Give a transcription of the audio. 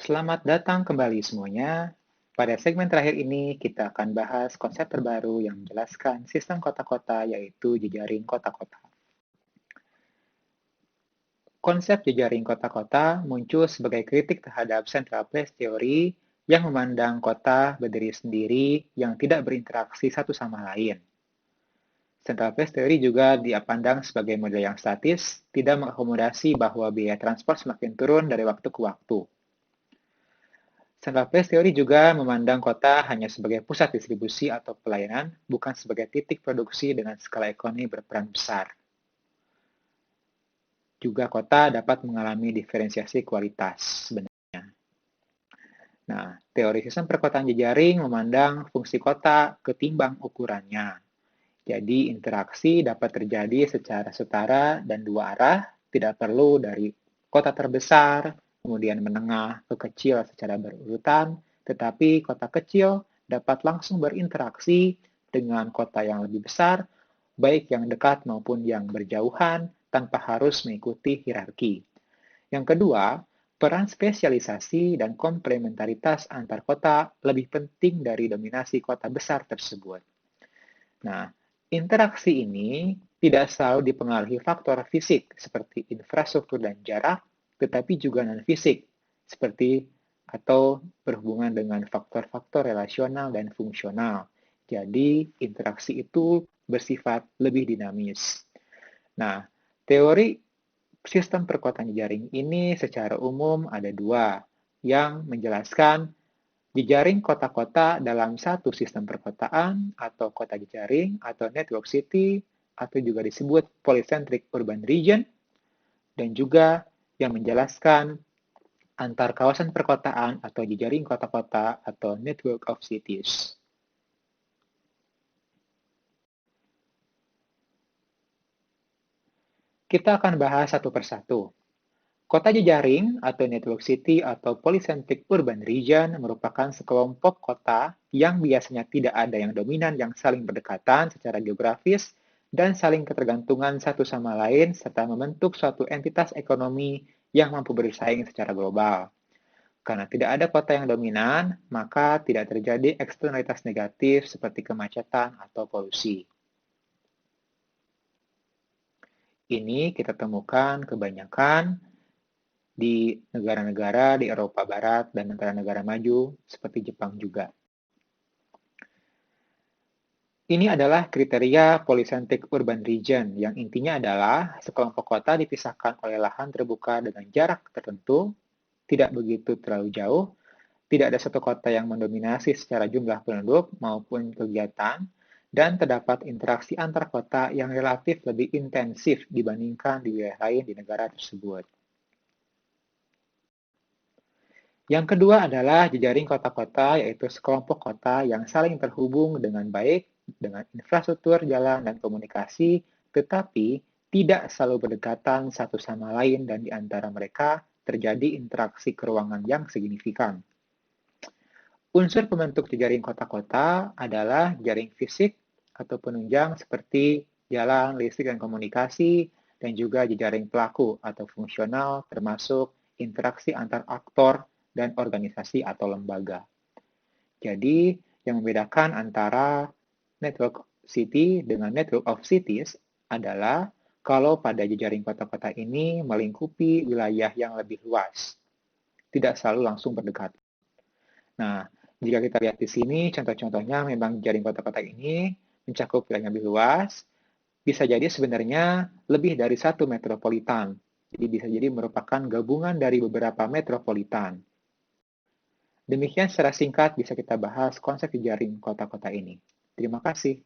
Selamat datang kembali semuanya. Pada segmen terakhir ini, kita akan bahas konsep terbaru yang menjelaskan sistem kota-kota, yaitu jejaring kota-kota. Konsep jejaring kota-kota muncul sebagai kritik terhadap Central Place Theory yang memandang kota berdiri sendiri yang tidak berinteraksi satu sama lain. Central Place Theory juga dipandang sebagai model yang statis, tidak mengakomodasi bahwa biaya transport semakin turun dari waktu ke waktu. Central Place Theory juga memandang kota hanya sebagai pusat distribusi atau pelayanan, bukan sebagai titik produksi dengan skala ekonomi berperan besar. Juga kota dapat mengalami diferensiasi kualitas sebenarnya. Nah, teori sistem perkotaan jejaring memandang fungsi kota ketimbang ukurannya. Jadi, interaksi dapat terjadi secara setara dan dua arah, tidak perlu dari kota terbesar, kemudian menengah ke kecil secara berurutan, tetapi kota kecil dapat langsung berinteraksi dengan kota yang lebih besar, baik yang dekat maupun yang berjauhan, tanpa harus mengikuti hierarki. Yang kedua, peran spesialisasi dan komplementaritas antar kota lebih penting dari dominasi kota besar tersebut. Nah, interaksi ini tidak selalu dipengaruhi faktor fisik seperti infrastruktur dan jarak, tetapi juga non-fisik seperti atau berhubungan dengan faktor-faktor relasional dan fungsional. Jadi, interaksi itu bersifat lebih dinamis. Nah, teori sistem perkotaan jejaring ini secara umum ada dua, yang menjelaskan jejaring kota-kota dalam satu sistem perkotaan atau kota jejaring atau network city atau juga disebut polycentric urban region, dan juga yang menjelaskan antar kawasan perkotaan atau jejaring kota-kota atau network of cities. Kita akan bahas satu persatu. Kota jejaring atau network city atau polycentric urban region merupakan sekelompok kota yang biasanya tidak ada yang dominan yang saling berdekatan secara geografis dan saling ketergantungan satu sama lain serta membentuk suatu entitas ekonomi yang mampu bersaing secara global. Karena tidak ada kota yang dominan, maka tidak terjadi eksternalitas negatif seperti kemacetan atau polusi. Ini kita temukan kebanyakan di negara-negara di Eropa Barat dan negara-negara maju seperti Jepang juga. Ini adalah kriteria polycentric urban region yang intinya adalah sekelompok kota dipisahkan oleh lahan terbuka dengan jarak tertentu, tidak begitu terlalu jauh, tidak ada satu kota yang mendominasi secara jumlah penduduk maupun kegiatan, dan terdapat interaksi antar kota yang relatif lebih intensif dibandingkan di wilayah lain di negara tersebut. Yang kedua adalah jejaring kota-kota, yaitu sekelompok kota yang saling terhubung dengan baik dengan infrastruktur jalan dan komunikasi, tetapi tidak selalu berdekatan satu sama lain dan di antara mereka terjadi interaksi keruangan yang signifikan. Unsur pembentuk jejaring kota-kota adalah jaring fisik atau penunjang seperti jalan, listrik, dan komunikasi, dan juga jejaring pelaku atau fungsional termasuk interaksi antar aktor dan organisasi atau lembaga. Jadi, yang membedakan antara network city dengan network of cities adalah kalau pada jejaring kota-kota ini melingkupi wilayah yang lebih luas, tidak selalu langsung berdekatan. Nah, jika kita lihat di sini, contoh-contohnya memang jejaring kota-kota ini mencakup wilayah yang lebih luas, bisa jadi sebenarnya lebih dari satu metropolitan. Jadi bisa jadi merupakan gabungan dari beberapa metropolitan. Demikian secara singkat bisa kita bahas konsep jejaring kota-kota ini. Terima kasih.